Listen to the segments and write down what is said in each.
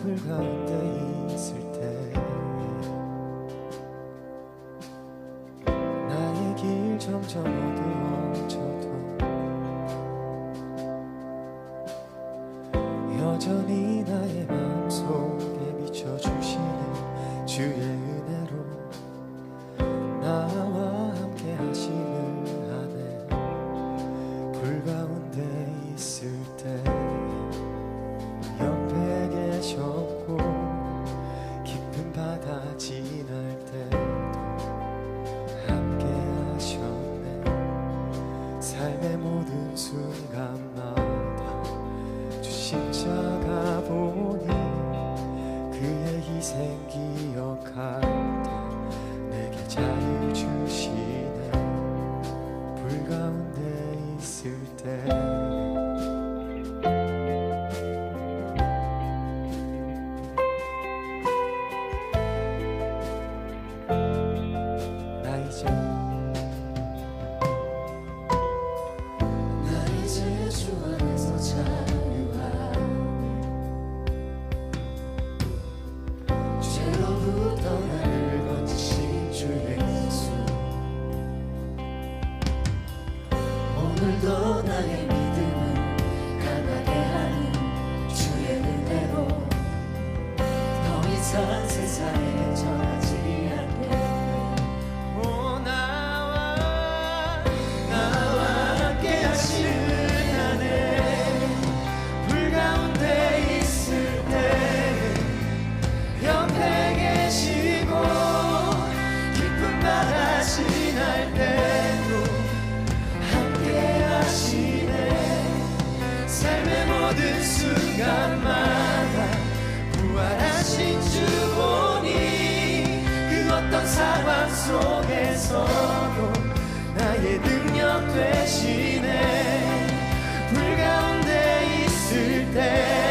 불 가운데 있을 때 나의 길 점점 어두워져도 여전히 나의 마음속에 비춰주시는 주의 은혜로 나와 함께 하시는 안에 불 가운데 있을 때 옆에 계셨고 깊은 바다 지날 때도 함께 하셨네. 삶의 모든 순간마다 주 십자가 보니 그의 희생 기억할 때 내게 자유 주시네. 불 가운데 있을 때 오늘도 나의 믿음을 강하게 하는 주의 은혜로 더 이상 세상에 전하지 않게 나와 함께 하시는 안에 불 가운데 있을 때 옆에 계시고 깊은 바다 지날 때도 삶의 모든 순간마다 부활하신 주 보니 그 어떤 상황 속에서도 나의 능력 되시네. 불 가운데 있을 때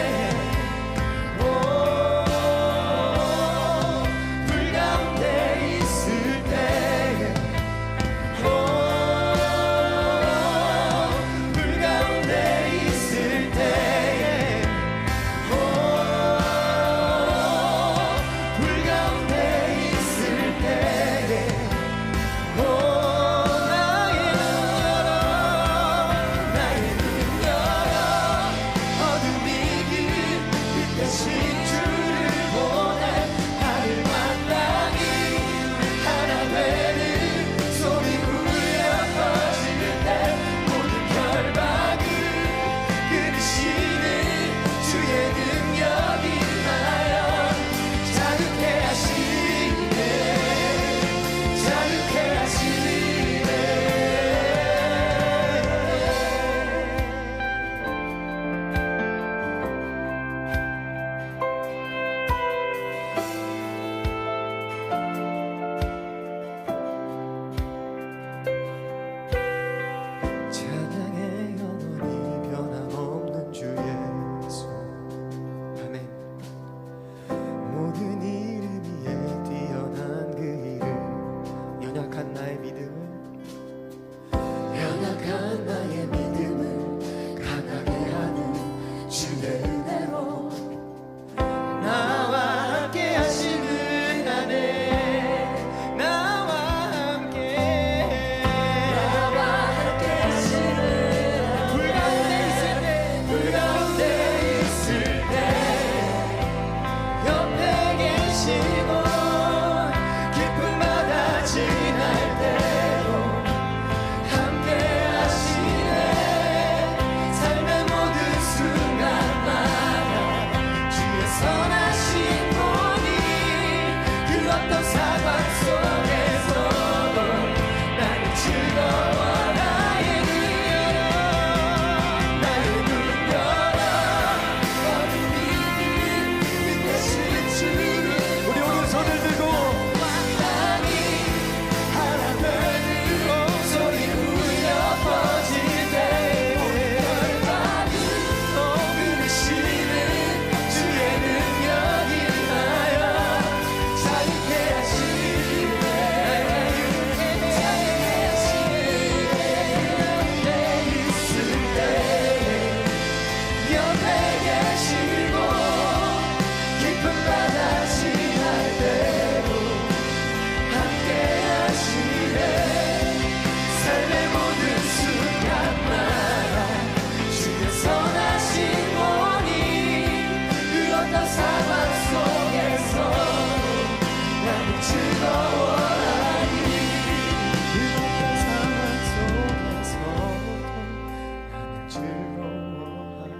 즐거워하리.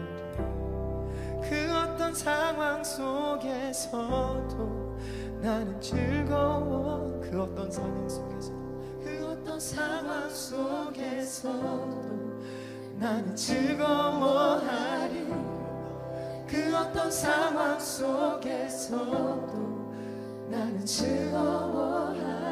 그 어떤 상황 속에서도 나는 즐거워. 그 어떤 상황 속에서, 그 어떤 상황 속에서도 나는 즐거워하리. 그 어떤 상황 속에서도 나는 즐거워하리.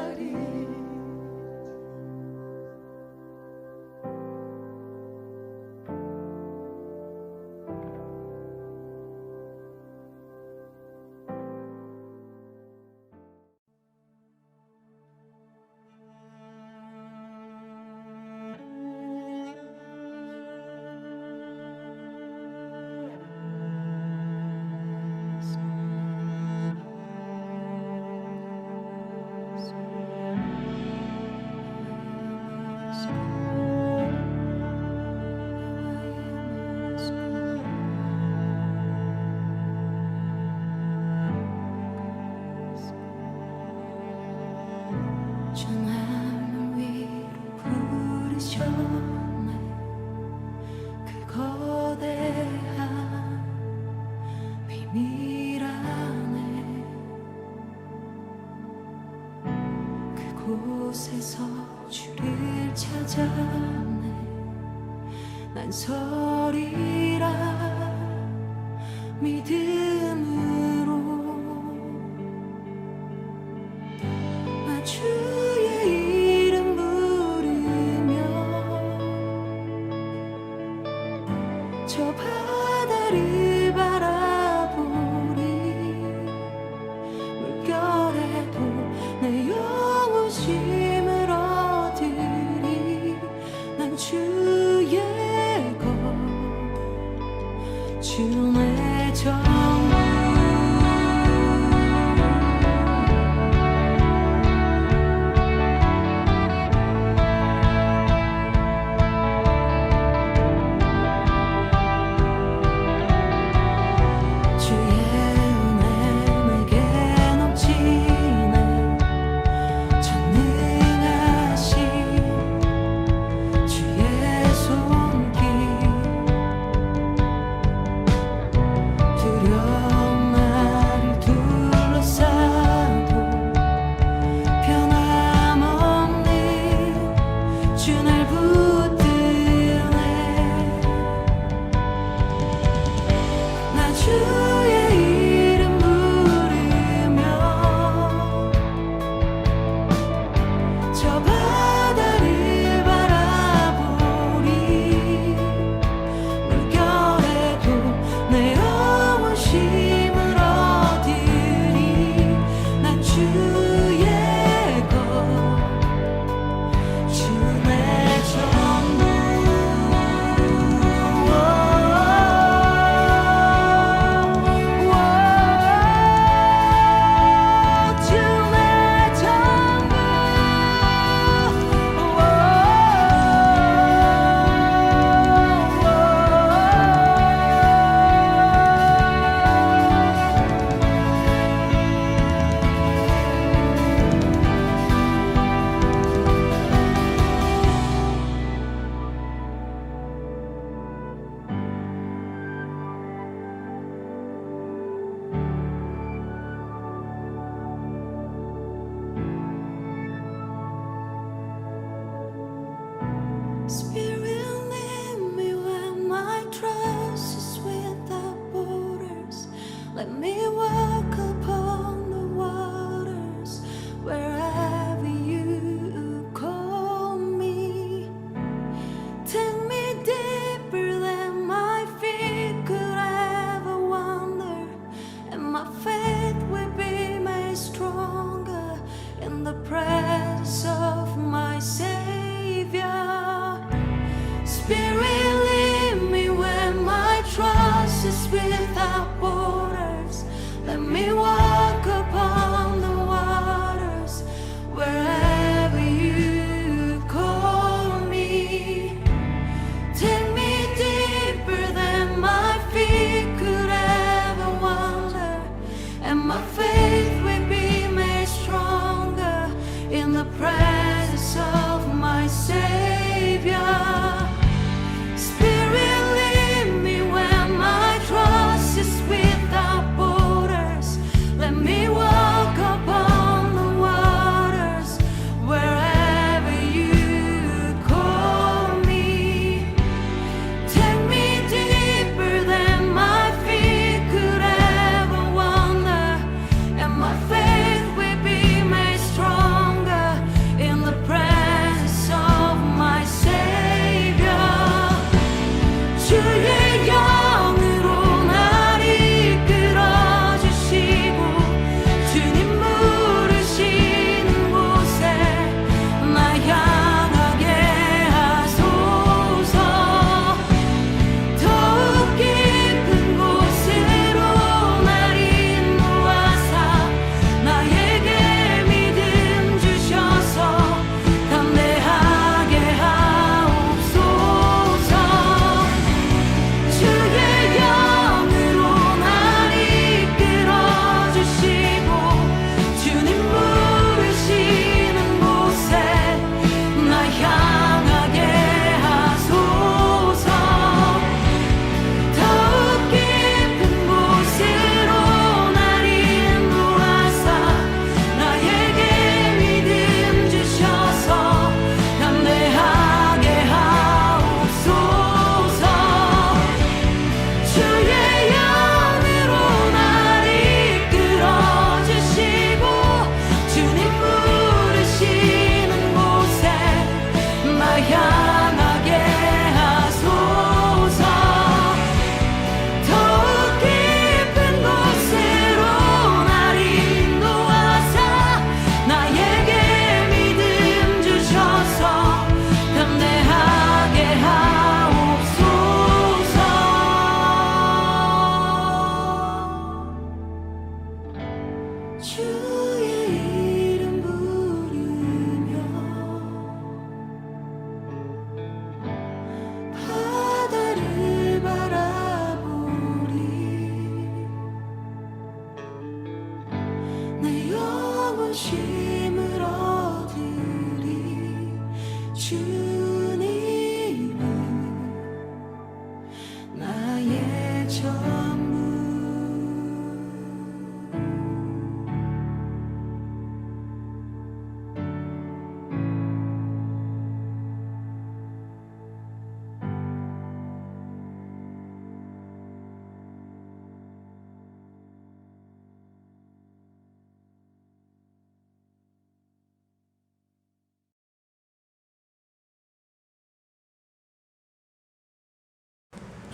하늘 위로 부르셨네. 그 거대한 비밀 안에 그곳에서 주를 찾았네. 난 서리라 믿음으로 주의 이름 부르며 저 바다를 바라보리. 물결에도 내 영혼 쉼을 얻으리. 난 주의 것, 주 내 전부.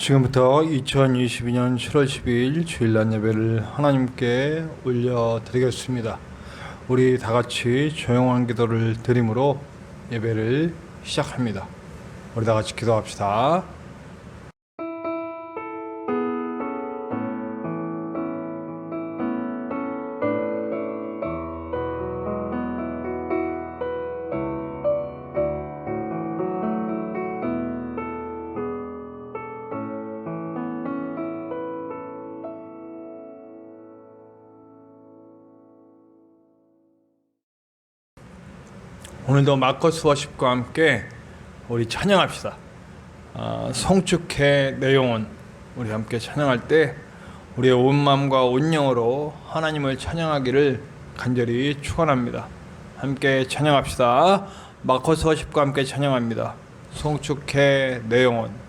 지금부터 2022년 7월 12일 주일날 예배를 하나님께 올려드리겠습니다. 우리 다같이 조용한 기도를 드림으로 예배를 시작합니다. 우리 다같이 기도합시다. 오늘도 마커스 워십과 함께 우리 찬양합시다. 성축해 내 영혼, 우리 함께 찬양할 때 우리의 온 마음과 온 영으로 하나님을 찬양하기를 간절히 축원합니다. 함께 찬양합시다. 마커스 워십과 함께 찬양합니다. 성축해 내 영혼.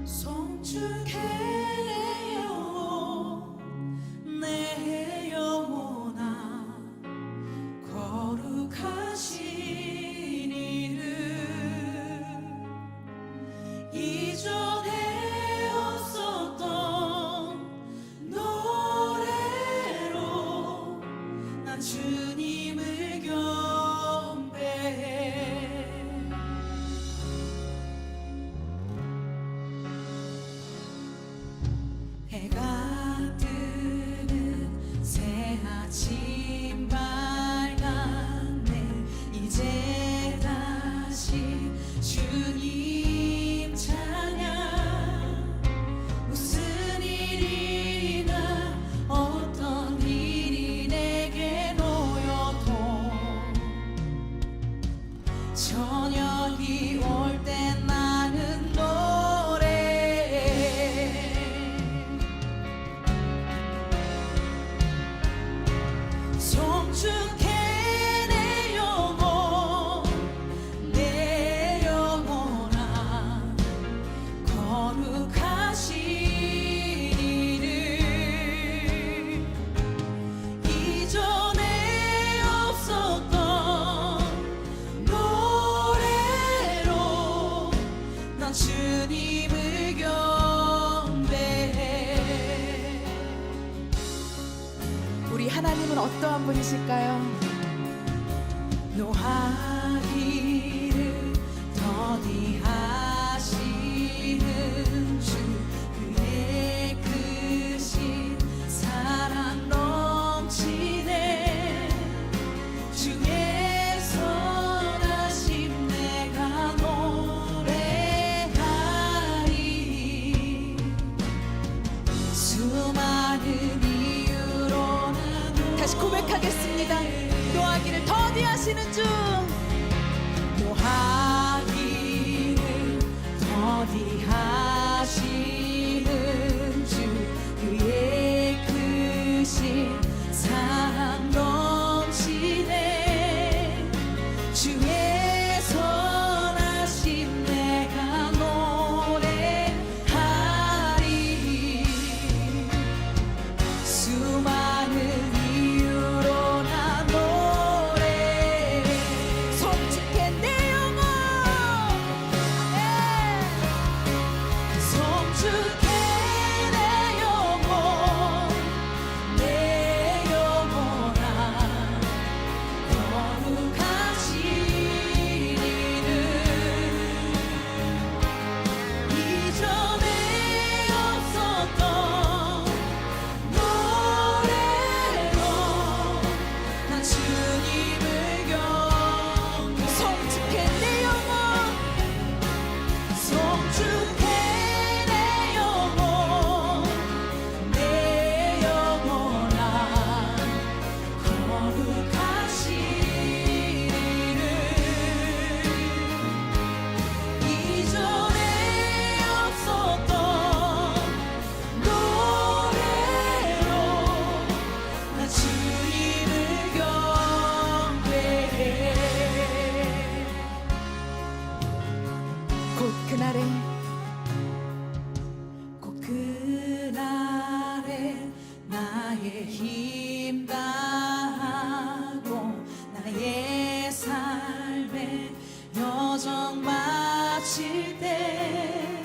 성축해 내 영혼아 거룩하신 이름 이전에 없었던 노래로 난 주님을 경배해 해가 뜨는 새 아침 밝았네 이제 다시 주님 찬양 무슨 일이나 어떤 일이 내게 놓여도 저녁이 올 때 나는 성축해 내 영혼 내 영혼아 거룩하신 이름 이전에 없었던 노래로 난 주님을 경배해. 우리 하나님은 어떠한 분이실까요? 노하기를 더디하시는 주 그의 크신 사랑 넘치네 주의 선하심 내가 노래하리 수많은 이유로는 다시 고백하겠습니다. 노하기를 더디하시는 주 곧 그날에 나의 힘 다하고 나의 삶의 여정 마칠 때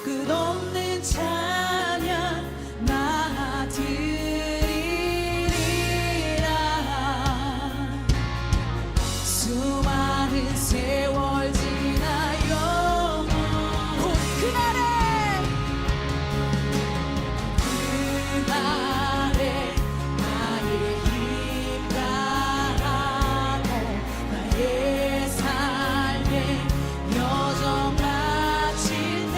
끝없는 찬양 나 드리리라. 수많은 세월 지나요 곧 그날에 나의 힘 다하고 나의 삶의 여정 마칠 때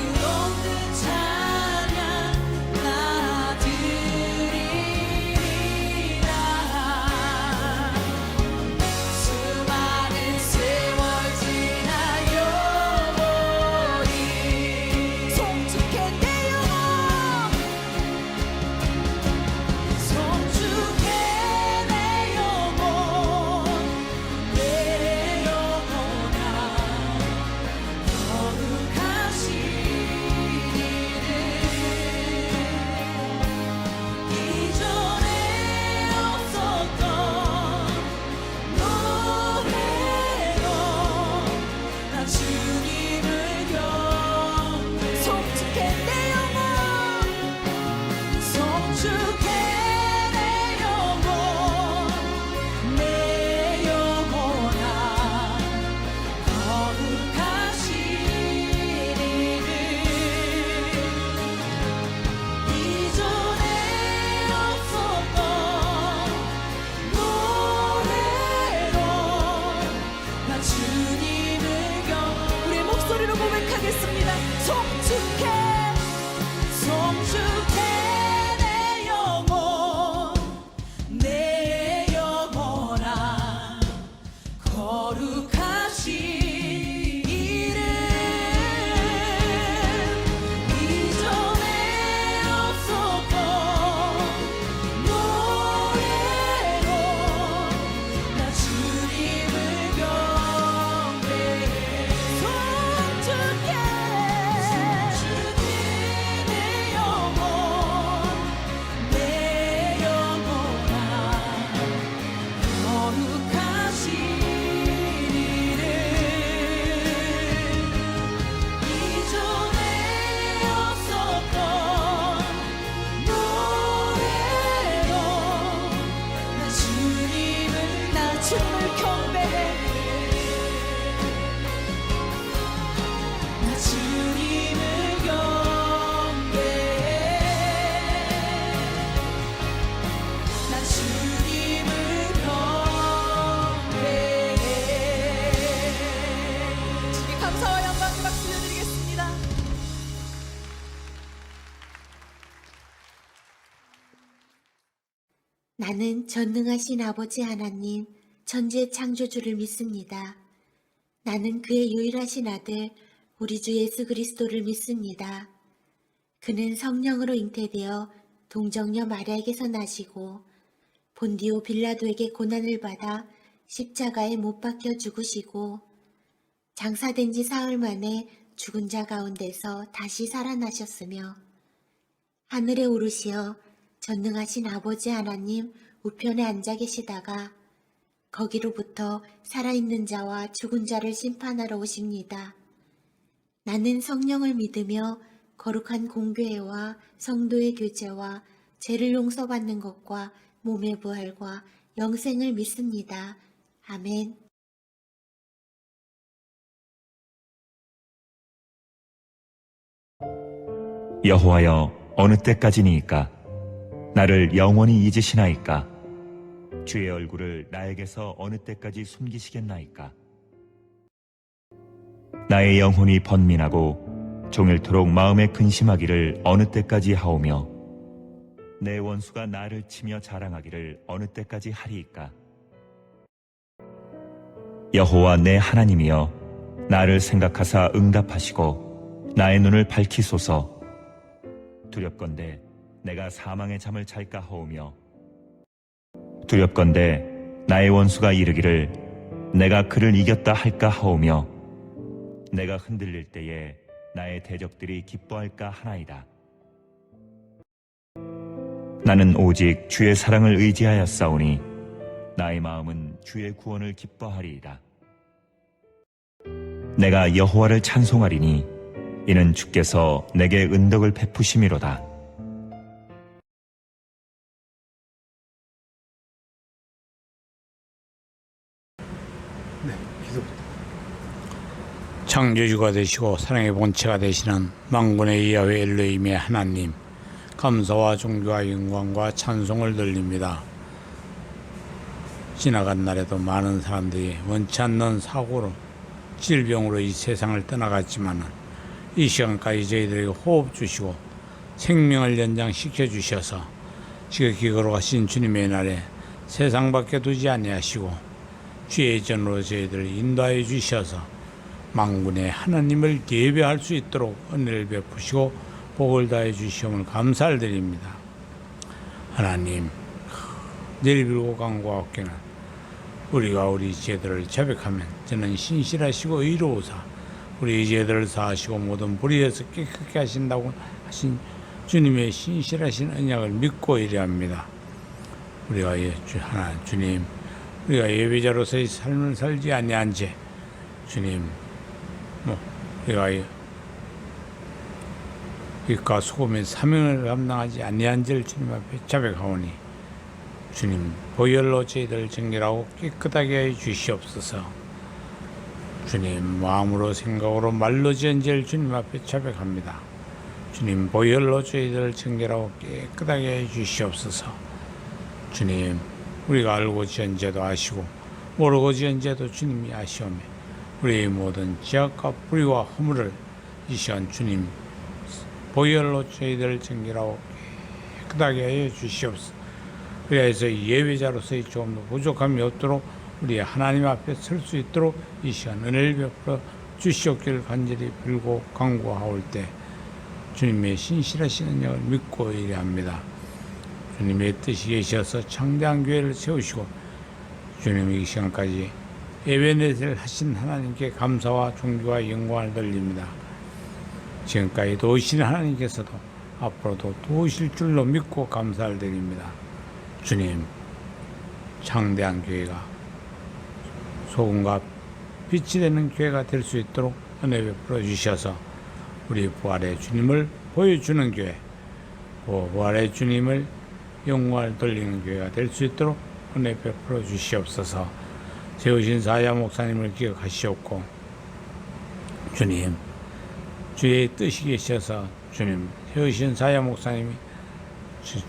끝없는 찬양 나 드리리라. 수많은 세월 지나요 송축해 내 영혼 송축해 내 영혼 내 영혼아 거룩하신 이를 이전에 없었던 노래로 나 주님을 경배 송축해 내 영혼 송축해 내 영혼 내 영혼아 거룩하신 이를 이전에 없었던 노래로 나 주님을 우리의 목소리로 고백하겠습니다. 송축해 송축해 내 영혼 내 영혼아 거룩하신 이름 이전에 없었던 노래로 나 주님을 경배해. 송축해 내 영혼 내 영혼아 거룩하신 이름 이전에 없었던 노래로 나 주님을 경배해. 나 주님을 경배해. 나 주님을 경배해. 주님 감사와 영광의 박수 드리겠습니다. 나는 전능하신 아버지 하나님, 천지의 창조주를 믿습니다. 나는 그의 유일하신 아들, 우리 주 예수 그리스도를 믿습니다. 그는 성령으로 잉태되어 동정녀 마리아에게서 나시고 본디오 빌라도에게 고난을 받아 십자가에 못 박혀 죽으시고 장사된 지 사흘 만에 죽은 자 가운데서 다시 살아나셨으며 하늘에 오르시어 전능하신 아버지 하나님 우편에 앉아 계시다가 거기로부터 살아있는 자와 죽은 자를 심판하러 오십니다. 나는 성령을 믿으며 거룩한 공교회와 성도의 교제와 죄를 용서받는 것과 몸의 부활과 영생을 믿습니다. 아멘. 여호와여, 어느 때까지니이까? 나를 영원히 잊으시나이까? 주의 얼굴을 나에게서 어느 때까지 숨기시겠나이까? 나의 영혼이 번민하고 종일토록 마음에 근심하기를 어느 때까지 하오며 내 원수가 나를 치며 자랑하기를 어느 때까지 하리이까? 여호와 내 하나님이여, 나를 생각하사 응답하시고 나의 눈을 밝히소서. 두렵건대 내가 사망의 잠을 잘까 하오며 두렵건대 나의 원수가 이르기를 내가 그를 이겼다 할까 하오며 내가 흔들릴 때에 나의 대적들이 기뻐할까 하나이다. 나는 오직 주의 사랑을 의지하였사오니 나의 마음은 주의 구원을 기뻐하리이다. 내가 여호와를 찬송하리니 이는 주께서 내게 은덕을 베푸심이로다. 창조주가 되시고 사랑의 본체가 되시는 만군의 야훼 엘로힘의 하나님, 감사와 존귀와 영광과 찬송을 돌립니다. 지나간 날에도 많은 사람들이 원치 않는 사고로 질병으로 이 세상을 떠나갔지만 이 시간까지 저희들에게 호흡 주시고 생명을 연장시켜 주셔서 지극히 걸어가신 주님의 날에 세상 밖에 두지 아니하시고 주의 전으로 저희들을 인도하여 주셔서 만군의 하나님을 예배할 수 있도록 은혜를 베푸시고 복을 다해 주시옵을 감사를 드립니다. 하나님, 내일 빌고 간과 없게는 우리가 우리 죄들을 자백하면 저는 신실하시고 의로우사 우리 죄들을 사하시고 모든 불의에서 깨끗게 하신다고 하신 주님의 신실하신 언약을 믿고 이래합니다. 우리가 주님, 우리가 예배자로서의 삶을 살지 아니한 죄, 주님, 우리가 빛과 소금의 사명을 감당하지 아니한 죄를 주님 앞에 자백하오니 주님, 보혈로 저희들을 정결하고 깨끗하게 해 주시옵소서. 주님, 마음으로 생각으로 말로 지은 죄를 주님 앞에 자백합니다. 주님, 보혈로 저희들을 정결하고 깨끗하게 해 주시옵소서. 주님, 우리가 알고 지은 죄도 아시고 모르고 지은 죄도 주님이 아시오매 우리의 모든 죄악과 불의와 허물을 이 시간 주님 보혈로 저희들을 정결하고 깨끗하게 해 주시옵소서. 그래서 예배자로서의 조금도 부족함이 없도록 우리 하나님 앞에 설 수 있도록 이 시간 은혜를 베풀어 주시옵기를 간절히 빌고 간구하올 때 주님의 신실하신 은혜를 믿고 이래합니다. 주님의 뜻이 계셔서 창대한 교회를 세우시고 주님이 이 시간까지 예배넷을 하신 하나님께 감사와 존귀와 영광을 돌립니다. 지금까지 도우신 하나님께서도 앞으로도 도우실 줄로 믿고 감사를 드립니다. 주님, 창대한 교회가 소금과 빛이 되는 교회가 될 수 있도록 은혜 베풀어 주셔서 우리 부활의 주님을 보여주는 교회, 부활의 주님을 영광을 돌리는 교회가 될 수 있도록 은혜 베풀어 주시옵소서. 세우신 사야 목사님을 기억하시옵고 주님, 주의 뜻이 계셔서 주님, 세우신 사야 목사님이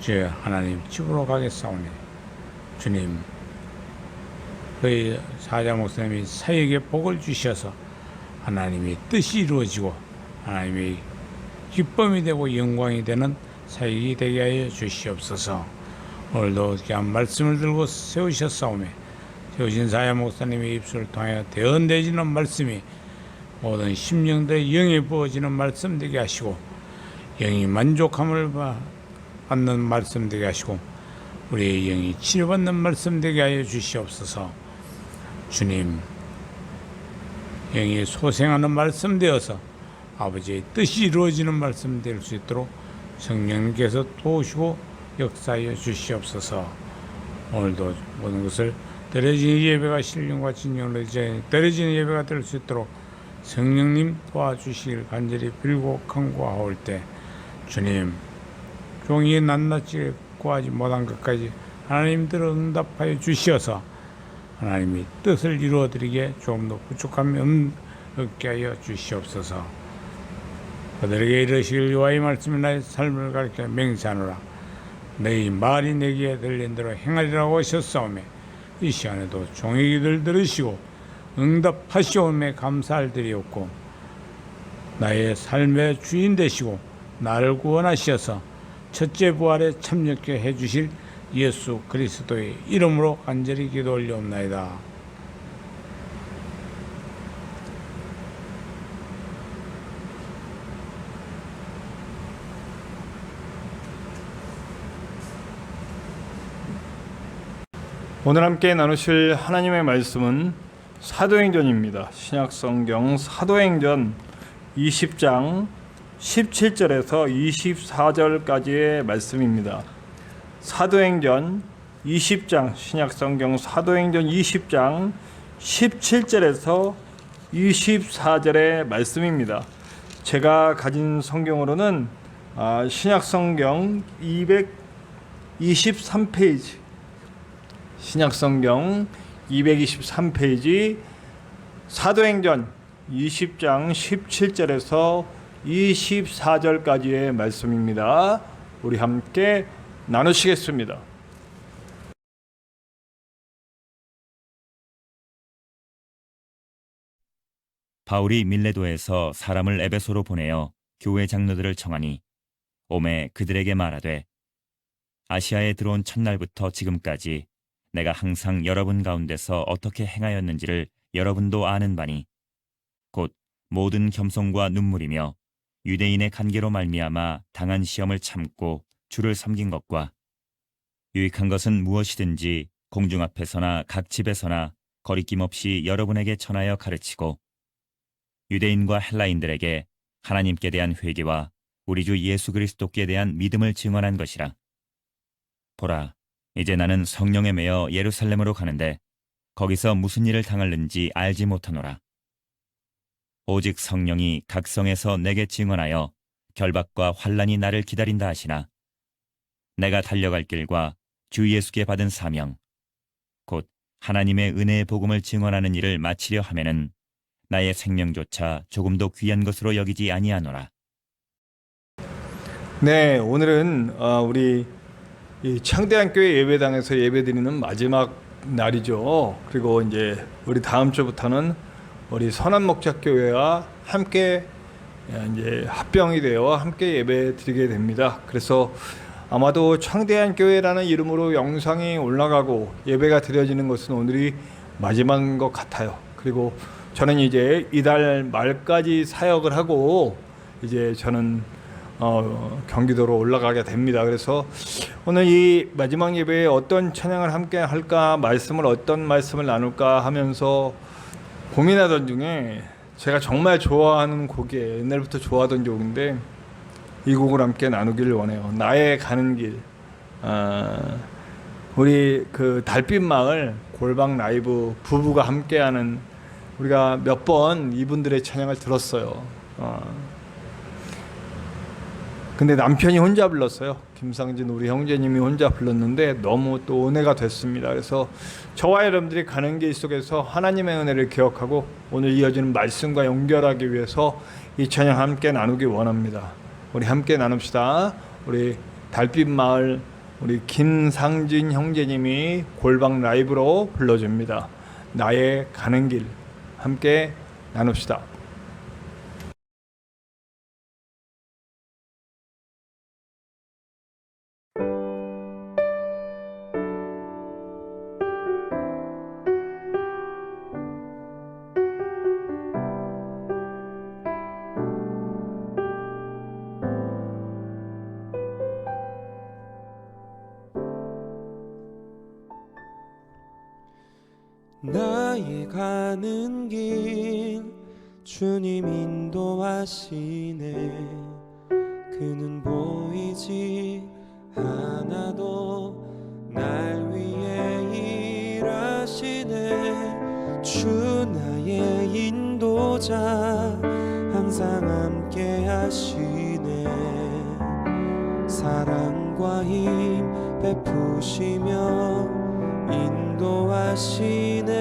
주의 하나님 집으로 가겠사오니 주님, 그의 사야 목사님이 사역에 복을 주셔서 하나님의 뜻이 이루어지고 하나님의 기쁨이 되고 영광이 되는 사역이 되게 하여 주시옵소서. 오늘도 귀한 말씀을 들고 세우셨사오매 세우신 사야 목사님의 입술을 통하여 대언되지는 말씀이 모든 심령들의 영에 부어지는 말씀 되게 하시고 영이 만족함을 받는 말씀 되게 하시고 우리의 영이 치료받는 말씀 되게 하여 주시옵소서. 주님, 영이 소생하는 말씀 되어서 아버지의 뜻이 이루어지는 말씀 될 수 있도록 성령님께서 도우시고 역사하여 주시옵소서. 오늘도 모든 것을 드려지는 예배가 신령과 진정으로 드려지는 예배가 될 수 있도록 성령님 도와주시길 간절히 빌고 간구하올 때 주님, 종이 낱낱이 구하지 못한 것까지 하나님들을 응답하여 주시어서 하나님이 뜻을 이루어드리게 조금도 부족함이 없게 하여 주시옵소서. 그들에게 이르시길 여호와의 말씀이 나의 삶을 가르쳐 맹세하노라. 너희 말이 내게 들린 대로 행하리라고 하셨사오매 이 시간에도 종의 기도를 들으시고 응답하시오매 감사를 드리옵고 나의 삶의 주인 되시고 나를 구원하시어서 첫째 부활에 참여케 해주실 예수 그리스도의 이름으로 간절히 기도 올려옵나이다. 오늘 함께 나누실 하나님의 말씀은 사도행전입니다. 신약성경 사도행전 20장 17절에서 24절까지의 말씀입니다. 사도행전 20장 신약성경 사도행전 20장 17절에서 24절의 말씀입니다. 제가 가진 성경으로는 신약성경 223페이지 신약성경 223페이지 사도행전 20장 17절에서 24절까지의 말씀입니다. 우리 함께 나누시겠습니다. 바울이 밀레도에서 사람을 에베소로 보내어 교회 장로들을 청하니 오매 그들에게 말하되 아시아에 들어온 첫날부터 지금까지 내가 항상 여러분 가운데서 어떻게 행하였는지를 여러분도 아는 바니 곧 모든 겸손과 눈물이며 유대인의 관계로 말미암아 당한 시험을 참고 주를 섬긴 것과 유익한 것은 무엇이든지 공중 앞에서나 각 집에서나 거리낌 없이 여러분에게 전하여 가르치고 유대인과 헬라인들에게 하나님께 대한 회개와 우리 주 예수 그리스도께 대한 믿음을 증언한 것이라. 보라, 이제 나는 성령에 매여 예루살렘으로 가는데 거기서 무슨 일을 당할는지 알지 못하노라. 오직 성령이 각 성에서 내게 증언하여 결박과 환난이 나를 기다린다 하시나 내가 달려갈 길과 주 예수께 받은 사명 곧 하나님의 은혜의 복음을 증언하는 일을 마치려 하면은 나의 생명조차 조금도 귀한 것으로 여기지 아니하노라. 네, 오늘은 우리 이 창대한교회 예배당에서 예배드리는 마지막 날이죠. 그리고 이제 우리 다음 주부터는 우리 선한목자교회와 함께 이제 합병이 되어 함께 예배드리게 됩니다. 그래서 아마도 창대한교회라는 이름으로 영상이 올라가고 예배가 드려지는 것은 오늘이 마지막인 것 같아요. 그리고 저는 이제 이달 말까지 사역을 하고 이제 저는 경기도로 올라가게 됩니다. 그래서 오늘 이 마지막 예배에 어떤 찬양을 함께 할까, 어떤 말씀을 나눌까 하면서 고민하던 중에 제가 정말 좋아하는 곡이에요. 옛날부터 좋아하던 곡인데 이 곡을 함께 나누기를 원해요. 나의 가는 길. 우리 그 달빛마을 골방 라이브 부부가 함께하는, 우리가 몇 번 이분들의 찬양을 들었어요. 근데 남편이 혼자 불렀어요. 김상진 우리 형제님이 혼자 불렀는데 너무 또 은혜가 됐습니다. 그래서 저와 여러분들이 가는 길 속에서 하나님의 은혜를 기억하고 오늘 이어지는 말씀과 연결하기 위해서 이 찬양 함께 나누기 원합니다. 우리 함께 나눕시다. 우리 달빛마을 우리 김상진 형제님이 골방 라이브로 불러줍니다. 나의 가는 길 함께 나눕시다. 나의 가는 길 주님 인도하시네. 그는 보이지 않아도 날 위해 일하시네. 주 나의 인도자 항상 함께 하시네. 사랑과 힘 베푸시며 인도하시네.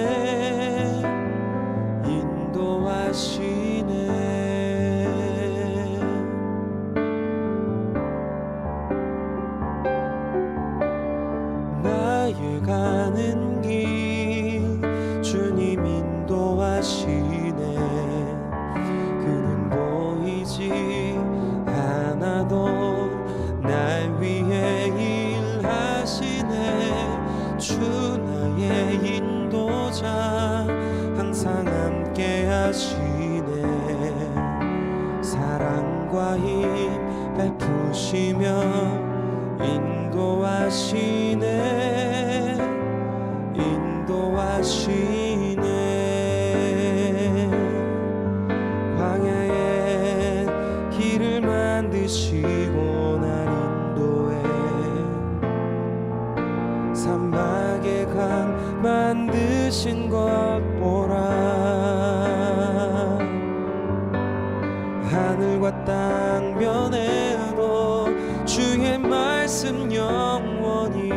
나의 가는 길 주님 인도하시네. 그는 보이지 않아도 날 위해 일하시네. 주 나의 인도자 항상 함께 하시네. 사랑과 힘 베푸시며 인도하시네. 광야에 길을 만드시고 날 인도해 사막에 강 만드신 것 보라 하늘과 땅 변해도 주의 말씀 영원히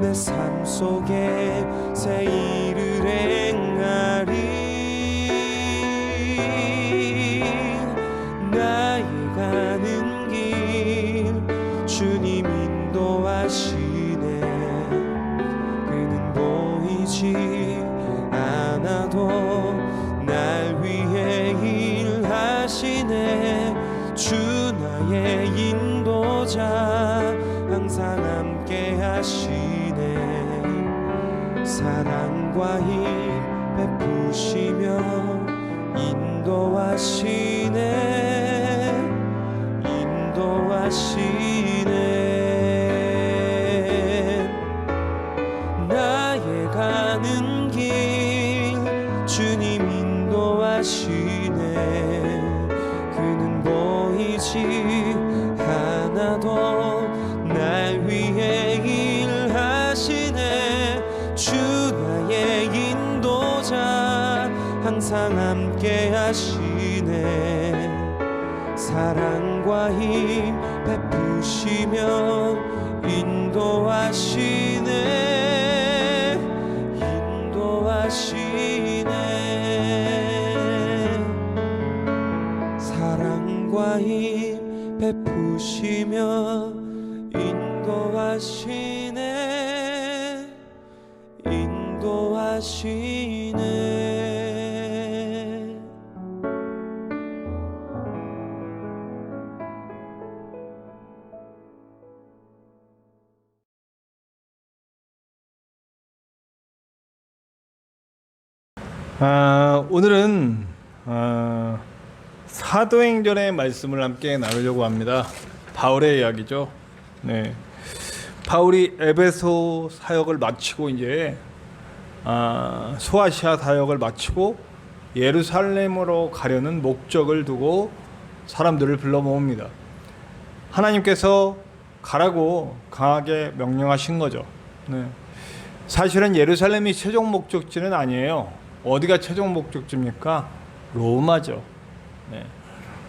내 삶 속에 새 일을 행하리 나의 가는 길 주님 인도하시네 그는 보이지 않아도 날 위해 일하시네 주 나의 인도자 항상 함께 하시네 사랑과 힘 베푸시며 인도하시네 나의 가는 길 주님 인도하시네 그는 보이지 않아도 날 위해 일하시네 주 나의 인도자 항상 함께 하시네 사랑과 힘 베푸시며 인도하시네 사랑과 힘 베푸시며 인도하시네 오늘은 사도행전의 말씀을 함께 나누려고 합니다. 바울의 이야기죠. 네, 바울이 에베소 사역을 마치고 이제 소아시아 사역을 마치고 예루살렘으로 가려는 목적을 두고 사람들을 불러 모읍니다. 하나님께서 가라고 강하게 명령하신 거죠. 네. 사실은 예루살렘이 최종 목적지는 아니에요. 어디가 최종 목적지입니까? 로마죠. 네.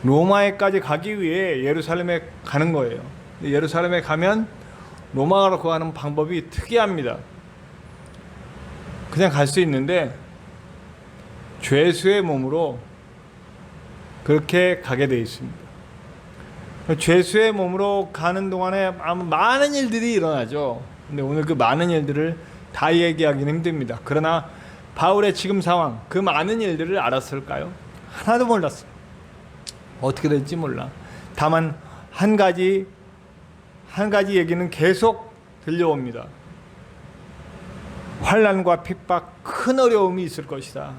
로마에까지 가기 위해 예루살렘에 가는 거예요. 예루살렘에 가면 로마로 가는 방법이 특이합니다. 그냥 갈 수 있는데 죄수의 몸으로 그렇게 가게 되어 있습니다. 죄수의 몸으로 가는 동안에 많은 일들이 일어나죠. 근데 오늘 그 많은 일들을 다 얘기하기는 힘듭니다. 그러나 바울의 지금 상황, 그 많은 일들을 알았을까요? 하나도 몰랐어요. 어떻게 될지 몰라. 다만 한 가지 얘기는 계속 들려옵니다. 환난과 핍박, 큰 어려움이 있을 것이다.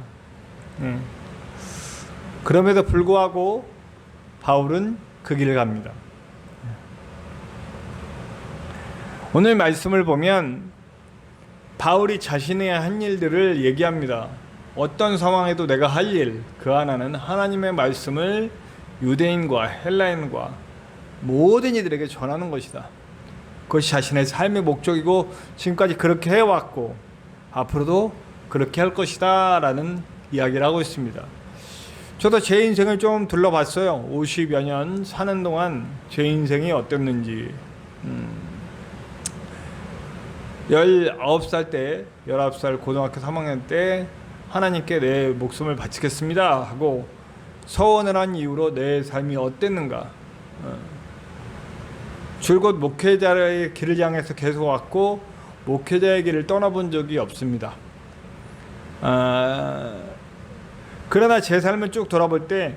그럼에도 불구하고 바울은 그 길을 갑니다. 오늘 말씀을 보면 바울이 자신의 한 일들을 얘기합니다. 어떤 상황에도 내가 할 일, 그 하나는 하나님의 말씀을 유대인과 헬라인과 모든 이들에게 전하는 것이다. 그것이 자신의 삶의 목적이고 지금까지 그렇게 해왔고 앞으로도 그렇게 할 것이다 라는 이야기를 하고 있습니다. 저도 제 인생을 좀 둘러봤어요. 50여 년 사는 동안 제 인생이 어땠는지. 19살 때, 19살 고등학교 3학년 때 하나님께 내 목숨을 바치겠습니다 하고 서원을 한 이후로 내 삶이 어땠는가. 줄곧 목회자의 길을 향해서 계속 왔고 목회자의 길을 떠나본 적이 없습니다. 그러나 제 삶을 쭉 돌아볼 때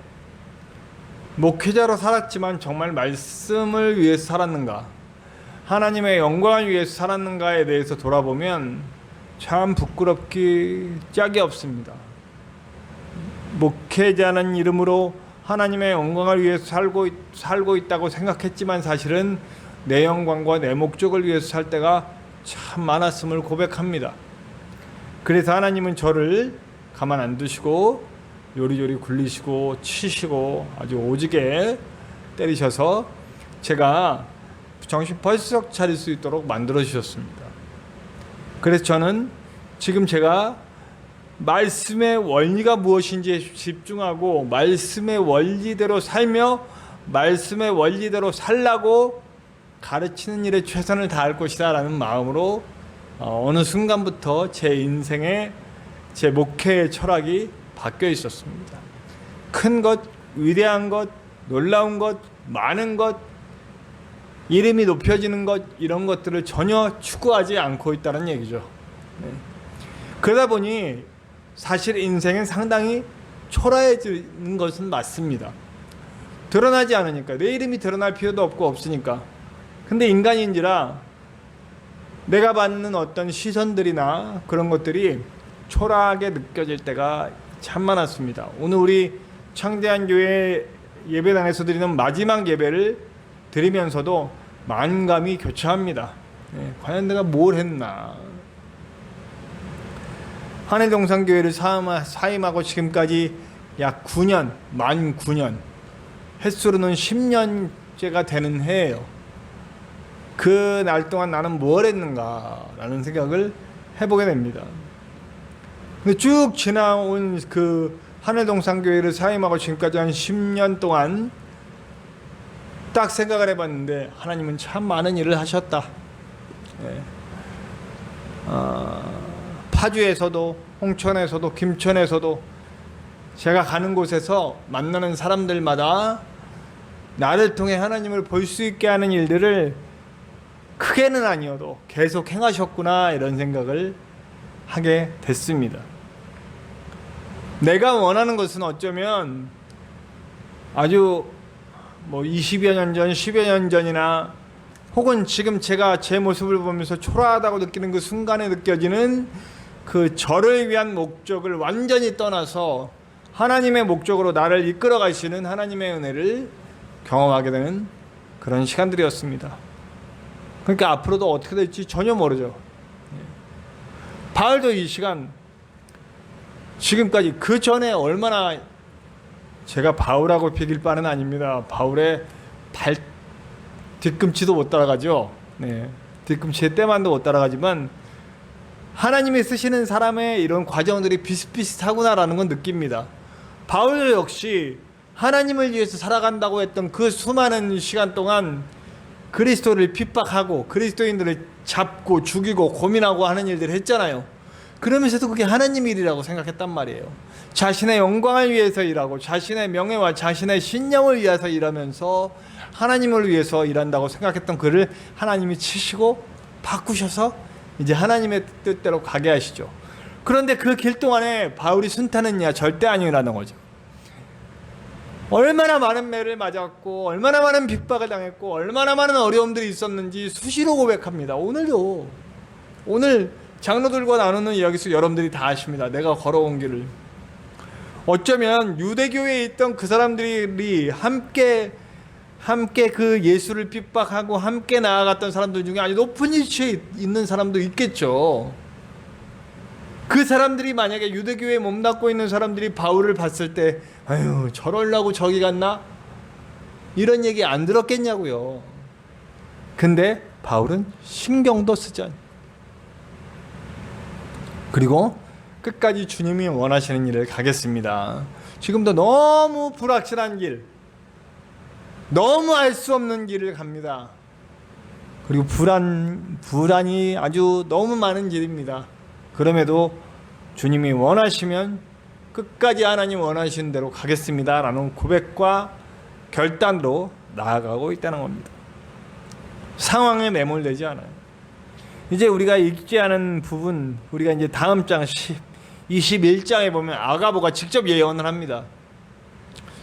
목회자로 살았지만 정말 말씀을 위해서 살았는가, 하나님의 영광을 위해서 살았는가에 대해서 돌아보면 참 부끄럽기 짝이 없습니다. 목회자는 이름으로 하나님의 영광을 위해서 살고 있다고 생각했지만 사실은 내 영광과 내 목적을 위해서 살 때가 참 많았음을 고백합니다. 그래서 하나님은 저를 가만 안 두시고 요리조리 굴리시고 치시고 아주 오지게 때리셔서 제가 정신 벌썩 차릴 수 있도록 만들어 주셨습니다. 그래서 저는 지금 제가 말씀의 원리가 무엇인지에 집중하고 말씀의 원리대로 살며 말씀의 원리대로 살라고 가르치는 일에 최선을 다할 것이다 라는 마음으로 어느 순간부터 제 인생에 제 목회의 철학이 바뀌어 있었습니다. 큰 것, 위대한 것, 놀라운 것, 많은 것, 이름이 높여지는 것, 이런 것들을 전혀 추구하지 않고 있다는 얘기죠. 네. 그러다 보니 사실 인생은 상당히 초라해지는 것은 맞습니다. 드러나지 않으니까, 내 이름이 드러날 필요도 없고 없으니까. 근데 인간인지라 내가 받는 어떤 시선들이나 그런 것들이 초라하게 느껴질 때가 참 많았습니다. 오늘 우리 창대한 교회 예배당에서 드리는 마지막 예배를 드리면서도 만감이 교차합니다. 과연 내가 뭘 했나. 하늘동산교회를 사임하고 지금까지 약 9년, 만 9년, 햇수로는 10년째가 되는 해예요. 그 날 동안 나는 뭘 했는가라는 생각을 해보게 됩니다. 근데 쭉 지나온 그 하늘동산교회를 사임하고 지금까지 한 10년 동안 딱 생각을 해봤는데 하나님은 참 많은 일을 하셨다. 파주에서도 홍천에서도 김천에서도 제가 가는 곳에서 만나는 사람들마다 나를 통해 하나님을 볼 수 있게 하는 일들을 크게는 아니어도 계속 행하셨구나 이런 생각을 하게 됐습니다. 내가 원하는 것은 어쩌면 아주 20여 년 전, 10여 년 전이나 혹은 지금 제가 제 모습을 보면서 초라하다고 느끼는 그 순간에 느껴지는 그 저를 위한 목적을 완전히 떠나서 하나님의 목적으로 나를 이끌어 가시는 하나님의 은혜를 경험하게 되는 그런 시간들이었습니다. 그러니까 앞으로도 어떻게 될지 전혀 모르죠. 바울도 이 시간 지금까지 그 전에 얼마나 제가 바울하고 비길 바는 아닙니다. 바울의 뒤꿈치도 못 따라가죠. 뒤꿈치의 때만도 못 따라가지만 하나님이 쓰시는 사람의 이런 과정들이 비슷비슷하구나라는 건 느낍니다. 바울 역시 하나님을 위해서 살아간다고 했던 그 수많은 시간 동안 그리스도를 핍박하고 그리스도인들을 잡고 죽이고 고민하고 하는 일들을 했잖아요. 그러면서도 그게 하나님 일이라고 생각했단 말이에요. 자신의 영광을 위해서 일하고 자신의 명예와 자신의 신념을 위해서 일하면서 하나님을 위해서 일한다고 생각했던 그를 하나님이 치시고 바꾸셔서 이제 하나님의 뜻대로 가게 하시죠. 그런데 그 길 동안에 바울이 순탄했냐? 절대 아니라는 거죠. 얼마나 많은 매를 맞았고 얼마나 많은 핍박을 당했고 얼마나 많은 어려움들이 있었는지 수시로 고백합니다. 오늘도 오늘 장로들과 나누는 이야기에서 여러분들이 다 아십니다. 내가 걸어온 길을. 어쩌면 유대교회에 있던 그 사람들이 함께 그 예수를 핍박하고 함께 나아갔던 사람들 중에 아주 높은 위치에 있는 사람도 있겠죠. 그 사람들이 만약에 유대교회에 몸담고 있는 사람들이 바울을 봤을 때 아유 저럴라고 저기 갔나? 이런 얘기 안 들었겠냐고요. 근데 바울은 신경도 쓰지 않아요. 그리고 끝까지 주님이 원하시는 일을 가겠습니다. 지금도 너무 불확실한 길, 너무 알 수 없는 길을 갑니다. 그리고 불안이 아주 너무 많은 길입니다. 그럼에도 주님이 원하시면 끝까지 하나님 원하시는 대로 가겠습니다 라는 고백과 결단으로 나아가고 있다는 겁니다. 상황에 매몰되지 않아요. 이제 우리가 읽지 않은 부분, 우리가 이제 다음 장 21장에 보면 아가보가 직접 예언을 합니다.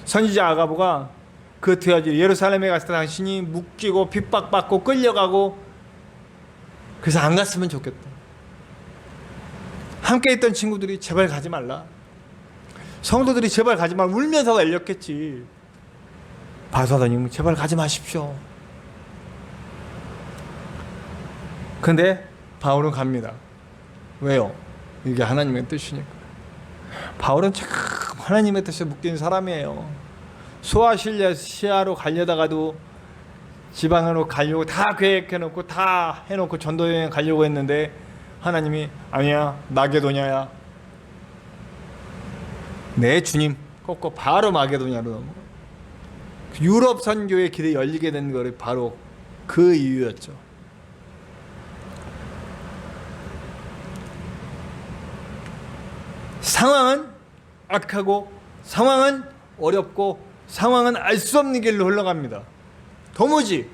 선지자 아가보가 그 뒤에 예루살렘에 갔을 때 당신이 묶이고 핍박받고 끌려가고 그래서 안 갔으면 좋겠다. 함께 있던 친구들이 제발 가지 말라. 성도들이 제발 가지 말라. 울면서 엘렸겠지. 바사다님 제발 가지 마십시오. 근데 바울은 갑니다. 왜요? 이게 하나님의 뜻이니까. 바울은 참 하나님의 뜻에 묶인 사람이에요. 소아시아로 가려다가도 지방으로 가려고 다 계획해놓고 다 해놓고 전도여행 가려고 했는데 하나님이 아니야, 마게도냐야. 네 주님 꺾고 바로 마게도냐로 넘어가. 유럽 선교의 길이 열리게 된 거를 바로 그 이유였죠. 상황은 악하고 상황은 어렵고 상황은 알 수 없는 길로 흘러갑니다. 도무지.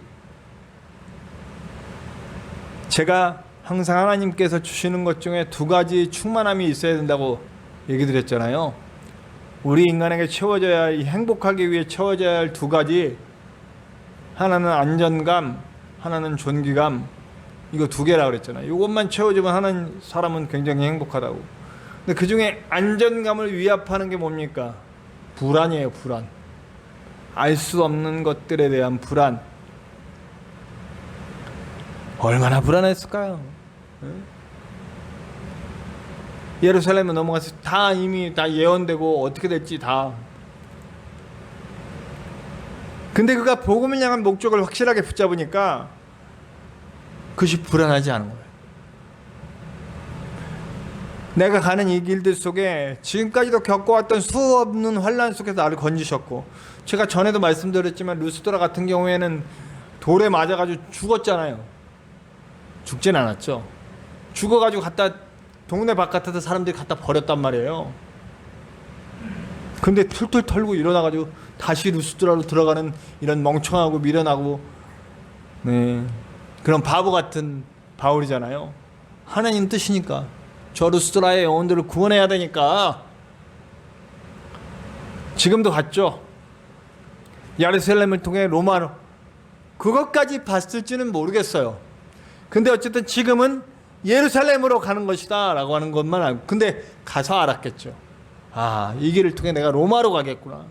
제가 항상 하나님께서 주시는 것 중에 두 가지 충만함이 있어야 된다고 얘기 드렸잖아요. 우리 인간에게 채워져야 할, 행복하기 위해 채워져야 할 두 가지, 하나는 안전감, 하나는 존귀감. 이거 두 개라고 그랬잖아요. 이것만 채워주면 하는 사람은 굉장히 행복하다고. 근데 그 중에 안전감을 위압하는 게 뭡니까? 불안이에요. 불안. 알 수 없는 것들에 대한 불안. 얼마나 불안했을까요? 예루살렘에 넘어가서 다 이미 다 예언되고 어떻게 될지 다. 근데 그가 복음을 향한 목적을 확실하게 붙잡으니까 그것이 불안하지 않은 거예요. 내가 가는 이 길들 속에 지금까지도 겪어왔던 수없는 환난 속에서 나를 건지셨고, 제가 전에도 말씀드렸지만 루스드라 같은 경우에는 돌에 맞아가지고 죽었잖아요. 죽진 않았죠. 죽어가지고 갖다 동네 바깥에서 사람들이 갖다 버렸단 말이에요. 근데 툴툴 털고 일어나가지고 다시 루스드라로 들어가는 이런 멍청하고 미련하고 그런 바보 같은 바울이잖아요. 하나님 뜻이니까 저 루스드라의 영혼들을 구원해야 되니까 지금도 갔죠. 예루살렘을 통해 로마로, 그것까지 봤을지는 모르겠어요. 근데 어쨌든 지금은 예루살렘으로 가는 것이다 라고 하는 것만 알고, 근데 가서 알았겠죠. 아, 이 길을 통해 내가 로마로 가겠구나.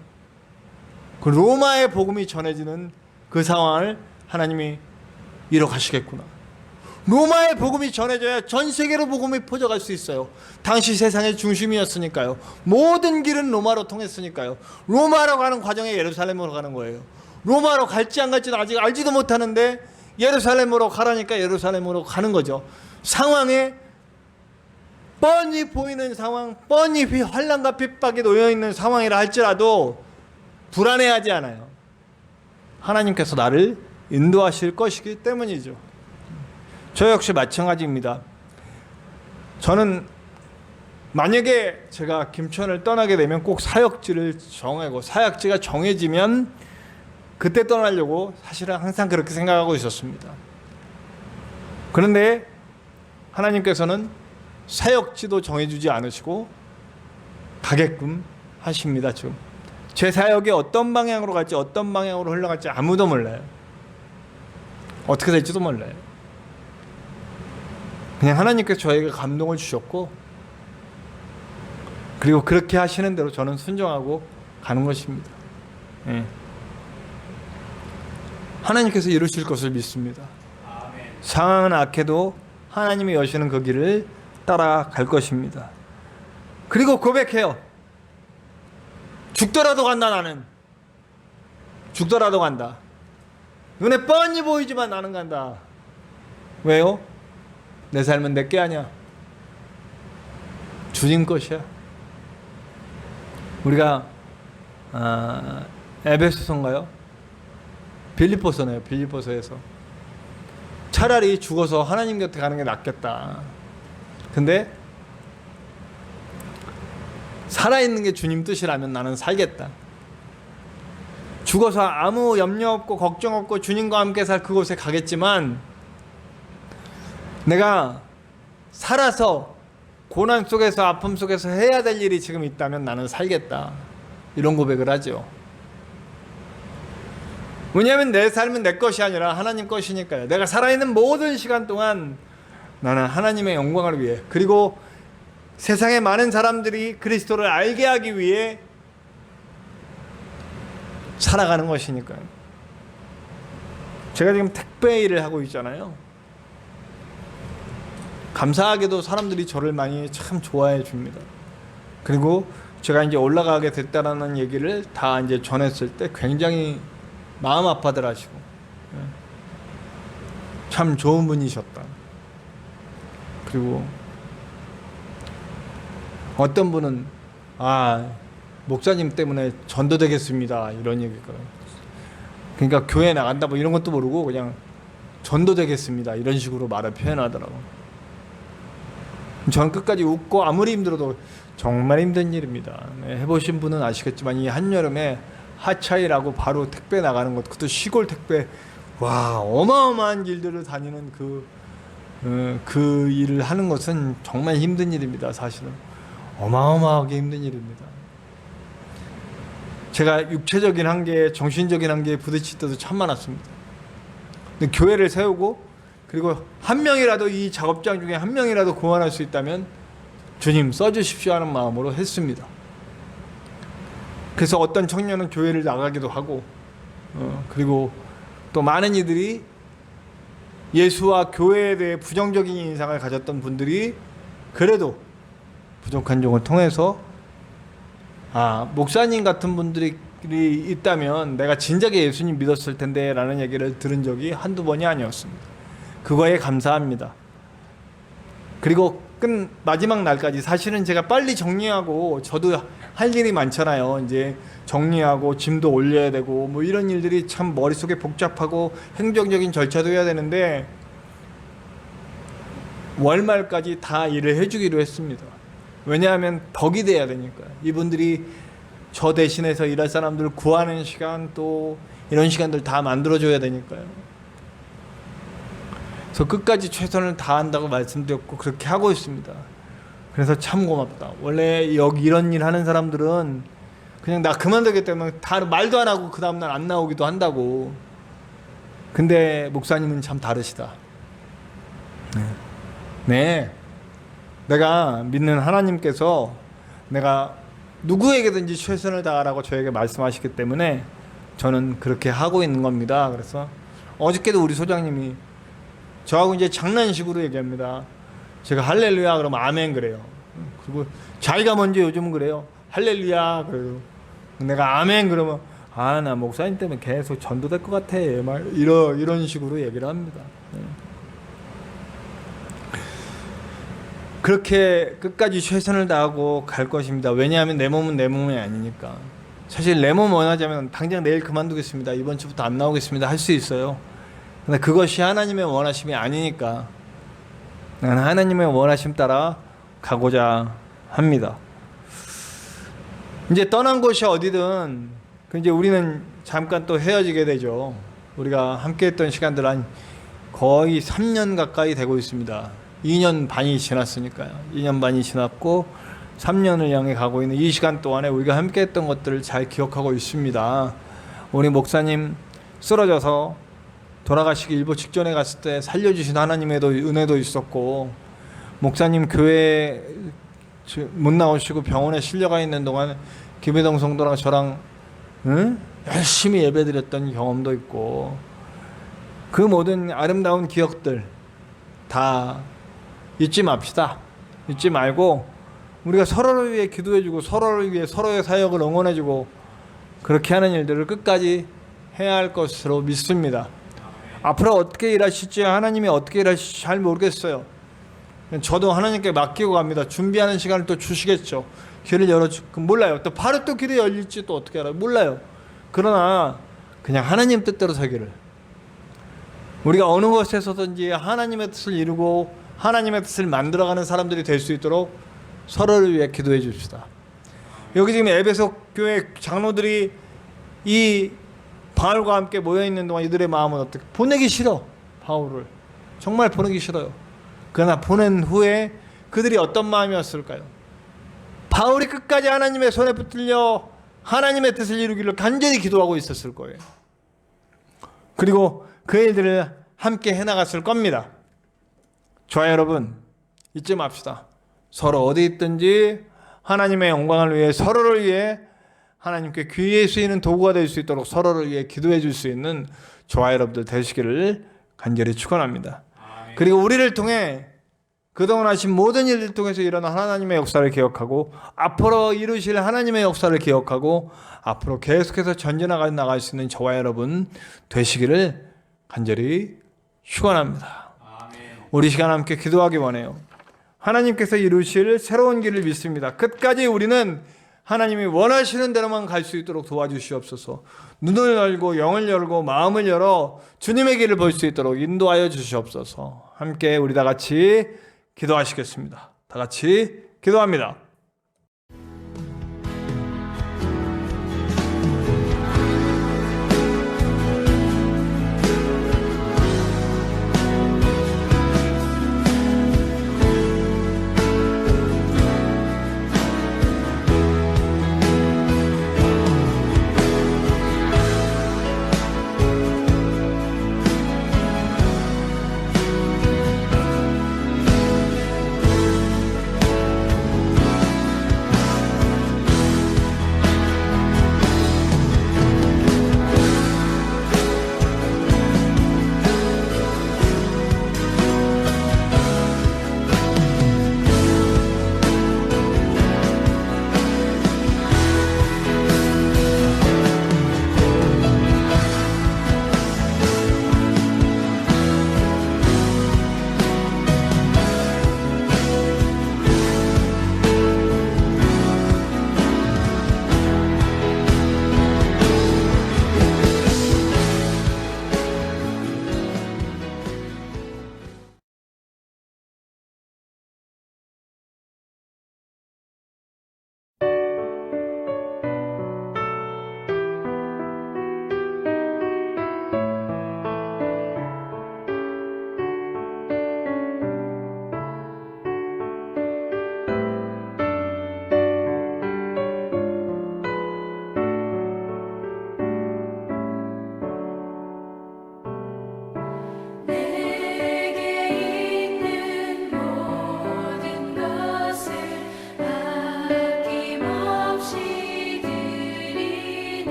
그 로마의 복음이 전해지는 그 상황을 하나님이 이뤄 가시겠구나. 로마의 복음이 전해져야 전 세계로 복음이 퍼져갈 수 있어요. 당시 세상의 중심이었으니까요. 모든 길은 로마로 통했으니까요. 로마로 가는 과정에 예루살렘으로 가는 거예요. 로마로 갈지 안 갈지도 아직 알지도 못하는데 예루살렘으로 가라니까 예루살렘으로 가는 거죠. 상황에 뻔히 보이는 상황, 뻔히 환난과 핍박이 놓여있는 상황이라 할지라도 불안해하지 않아요. 하나님께서 나를 인도하실 것이기 때문이죠. 저 역시 마찬가지입니다. 저는 만약에 제가 김천을 떠나게 되면 꼭 사역지를 정하고, 사역지가 정해지면 그때 떠나려고 사실은 항상 그렇게 생각하고 있었습니다. 그런데 하나님께서는 사역지도 정해주지 않으시고 가게끔 하십니다. 지금 제 사역이 어떤 방향으로 갈지, 어떤 방향으로 흘러갈지 아무도 몰라요. 어떻게 될지도 몰라요. 그냥 하나님께서 저에게 감동을 주셨고, 그리고 그렇게 하시는 대로 저는 순종하고 가는 것입니다. 하나님께서 이루실 것을 믿습니다. 상황은 악해도 하나님이 여시는 그 길을 따라갈 것입니다. 그리고 고백해요. 죽더라도 간다. 나는 죽더라도 간다. 눈에 뻔히 보이지만 나는 간다. 왜요? 내 삶은 내게 아니야. 주님 것이야. 우리가 에베소서인가요? 빌립보서네요. 빌립보서에서 차라리 죽어서 하나님 곁에 가는 게 낫겠다. 근데 살아있는 게 주님 뜻이라면 나는 살겠다. 죽어서 아무 염려 없고 걱정 없고 주님과 함께 살 그곳에 가겠지만, 내가 살아서 고난 속에서 아픔 속에서 해야 될 일이 지금 있다면 나는 살겠다. 이런 고백을 하죠. 왜냐하면 내 삶은 내 것이 아니라 하나님 것이니까요. 내가 살아있는 모든 시간 동안 나는 하나님의 영광을 위해, 그리고 세상의 많은 사람들이 그리스도를 알게 하기 위해 살아가는 것이니까요. 제가 지금 택배 일을 하고 있잖아요. 감사하게도 사람들이 저를 많이 참 좋아해 줍니다. 그리고 제가 이제 올라가게 됐다라는 얘기를 다 이제 전했을 때 굉장히 마음 아파들 하시고, 참 좋은 분이셨다. 그리고 어떤 분은 목사님 때문에 전도되겠습니다 이런 얘기가, 그러니까 교회 나간다 뭐 이런 것도 모르고 그냥 전도되겠습니다 이런 식으로 말을 표현하더라고. 저는 끝까지 웃고 아무리 힘들어도 정말 힘든 일입니다. 네, 해보신 분은 아시겠지만 이 한여름에 하차이라고 바로 택배 나가는 것, 그것도 시골 택배, 와 어마어마한 길들을 다니는 그 일을 하는 것은 정말 힘든 일입니다. 사실은 어마어마하게 힘든 일입니다. 제가 육체적인 한계, 정신적인 한계에 부딪힐 때도 참 많았습니다. 근데 교회를 세우고 그리고 한 명이라도 이 작업장 중에 한 명이라도 구원할 수 있다면 주님 써주십시오 하는 마음으로 했습니다. 그래서 어떤 청년은 교회를 나가기도 하고, 그리고 또 많은 이들이 예수와 교회에 대해 부정적인 인상을 가졌던 분들이 그래도 부족한 종을 통해서 목사님 같은 분들이 있다면 내가 진작에 예수님 믿었을 텐데 라는 얘기를 들은 적이 한두 번이 아니었습니다. 그거에 감사합니다. 그리고 마지막 날까지 사실은 제가 빨리 정리하고, 저도 할 일이 많잖아요. 이제 정리하고 짐도 올려야 되고 뭐 이런 일들이 참 머릿속에 복잡하고 행정적인 절차도 해야 되는데 월말까지 다 일을 해주기로 했습니다. 왜냐하면 덕이 돼야 되니까. 이분들이 저 대신해서 일할 사람들을 구하는 시간, 또 이런 시간들 다 만들어줘야 되니까요. 그래서 끝까지 최선을 다한다고 말씀드렸고 그렇게 하고 있습니다. 그래서 참 고맙다. 원래 여기 이런 일 하는 사람들은 그냥 나 그만두겠다면 다 말도 안 하고 그 다음날 안 나오기도 한다고. 근데 목사님은 참 다르시다. 네, 내가 믿는 하나님께서 내가 누구에게든지 최선을 다하라고 저에게 말씀하시기 때문에 저는 그렇게 하고 있는 겁니다. 그래서 어저께도 우리 소장님이 저하고 이제 장난식으로 얘기합니다. 제가 할렐루야 그러면 아멘 그래요. 그리고 자기가 먼저 요즘은 그래요. 할렐루야 그래요. 내가 아멘 그러면 나 목사님 때문에 계속 전도될 것 같아. 이런 식으로 얘기를 합니다. 그렇게 끝까지 최선을 다하고 갈 것입니다. 왜냐하면 내 몸은 내 몸이 아니니까. 사실 내 몸 원하자면 당장 내일 그만두겠습니다. 이번 주부터 안 나오겠습니다. 할 수 있어요. 근데 그것이 하나님의 원하심이 아니니까 나는 하나님의 원하심 따라 가고자 합니다. 이제 떠난 곳이 어디든 이제 우리는 잠깐 또 헤어지게 되죠. 우리가 함께했던 시간들 한 거의 3년 가까이 되고 있습니다. 2년 반이 지났으니까요. 2년 반이 지났고 3년을 향해 가고 있는 이 시간 동안에 우리가 함께했던 것들을 잘 기억하고 있습니다. 우리 목사님 쓰러져서 돌아가시기 일보 직전에 갔을 때 살려주신 하나님의 은혜도 있었고, 목사님 교회 못 나오시고 병원에 실려가 있는 동안 김혜동 성도랑 저랑 열심히 예배드렸던 경험도 있고, 그 모든 아름다운 기억들 다 잊지 맙시다. 잊지 말고 우리가 서로를 위해 기도해주고 서로를 위해 서로의 사역을 응원해주고 그렇게 하는 일들을 끝까지 해야 할 것으로 믿습니다. 앞으로 어떻게 일하실지 하나님이 어떻게 일하실지 잘 모르겠어요. 저도 하나님께 맡기고 갑니다. 준비하는 시간을 또 주시겠죠. 길을 열어주고 몰라요. 또 바로 또 길이 열릴지 또 어떻게 알아요? 몰라요. 그러나 그냥 하나님 뜻대로 서기를, 우리가 어느 곳에서든지 하나님의 뜻을 이루고 하나님의 뜻을 만들어가는 사람들이 될 수 있도록 서로를 위해 기도해 줍시다. 여기 지금 에베소 교회 장로들이 이 바울과 함께 모여있는 동안 이들의 마음은 어떻게, 보내기 싫어. 바울을 정말 보내기 싫어요. 그러나 보낸 후에 그들이 어떤 마음이었을까요? 바울이 끝까지 하나님의 손에 붙들려 하나님의 뜻을 이루기를 간절히 기도하고 있었을 거예요. 그리고 그 일들을 함께 해나갔을 겁니다. 저와 여러분 잊지 맙시다. 서로 어디 있든지 하나님의 영광을 위해, 서로를 위해 하나님께 귀에 쓰이는 도구가 될 수 있도록 서로를 위해 기도해 줄 수 있는 저와 여러분들 되시기를 간절히 축원합니다. 그리고 우리를 통해 그동안 하신 모든 일들 통해서 일어난 하나님의 역사를 기억하고 앞으로 이루실 하나님의 역사를 기억하고 앞으로 계속해서 전진해 나갈 수 있는 저와 여러분 되시기를 간절히 축원합니다. 우리 시간 함께 기도하기 원해요. 하나님께서 이루실 새로운 길을 믿습니다. 끝까지 우리는 하나님이 원하시는 대로만 갈 수 있도록 도와주시옵소서. 눈을 열고 영을 열고 마음을 열어 주님의 길을 볼 수 있도록 인도하여 주시옵소서. 함께 우리 다 같이 기도하시겠습니다. 다 같이 기도합니다.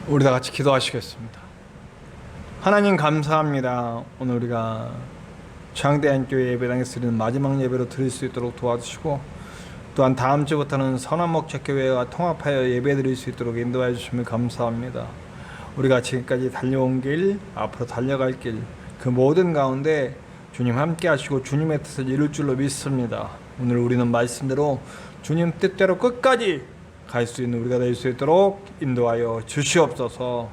우리 다 같이 기도하시겠습니다. 하나님 감사합니다. 오늘 우리가 창대한교회 예배당에 드리는 마지막 예배로 드릴 수 있도록 도와주시고, 또한 다음 주부터는 선한목적교회와 통합하여 예배 드릴 수 있도록 인도해 주시면 감사합니다. 우리가 지금까지 달려온 길, 앞으로 달려갈 길, 그 모든 가운데 주님 함께 하시고 주님의 뜻을 이룰 줄로 믿습니다. 오늘 우리는 말씀대로 주님 뜻대로 끝까지 갈 수 있는 우리가 될 수 있도록 인도하여 주시옵소서.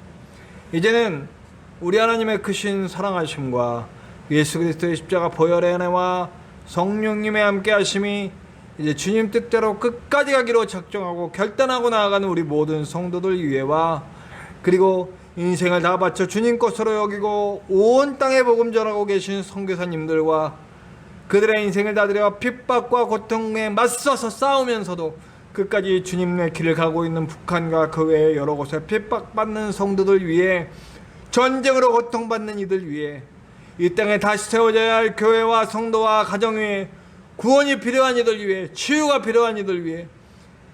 이제는 우리 하나님의 크신 사랑하심과 예수 그리스도의 십자가 보혈의 은혜와 성령님의 함께 하심이 이제 주님 뜻대로 끝까지 가기로 작정하고 결단하고 나아가는 우리 모든 성도들 위해와, 그리고 인생을 다 바쳐 주님 것으로 여기고 온 땅에 복음 전하고 계신 선교사님들과 그들의 인생을 다 들여 핍박과 고통에 맞서서 싸우면서도 끝까지 주님의 길을 가고 있는 북한과 그 외의 여러 곳에 핍박받는 성도들 위해, 전쟁으로 고통받는 이들 위해, 이 땅에 다시 세워져야 할 교회와 성도와 가정 위에 구원이 필요한 이들 위해, 치유가 필요한 이들 위해,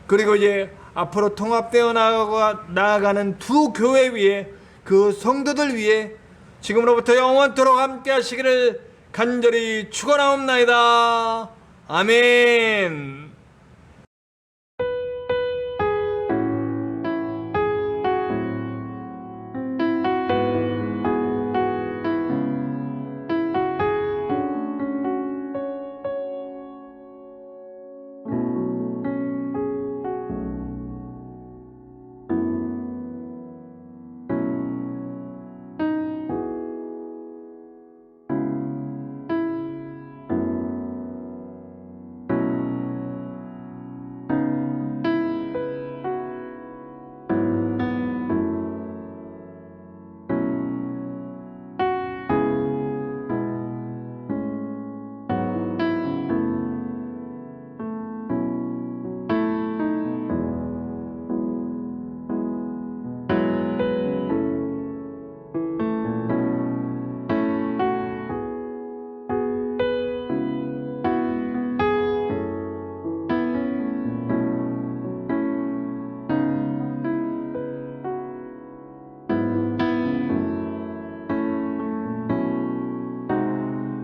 그리고 이제 앞으로 통합되어 나아가는 두 교회 위에, 그 성도들 위에 지금으로부터 영원토록 함께 하시기를 간절히 축원하옵나이다. 아멘.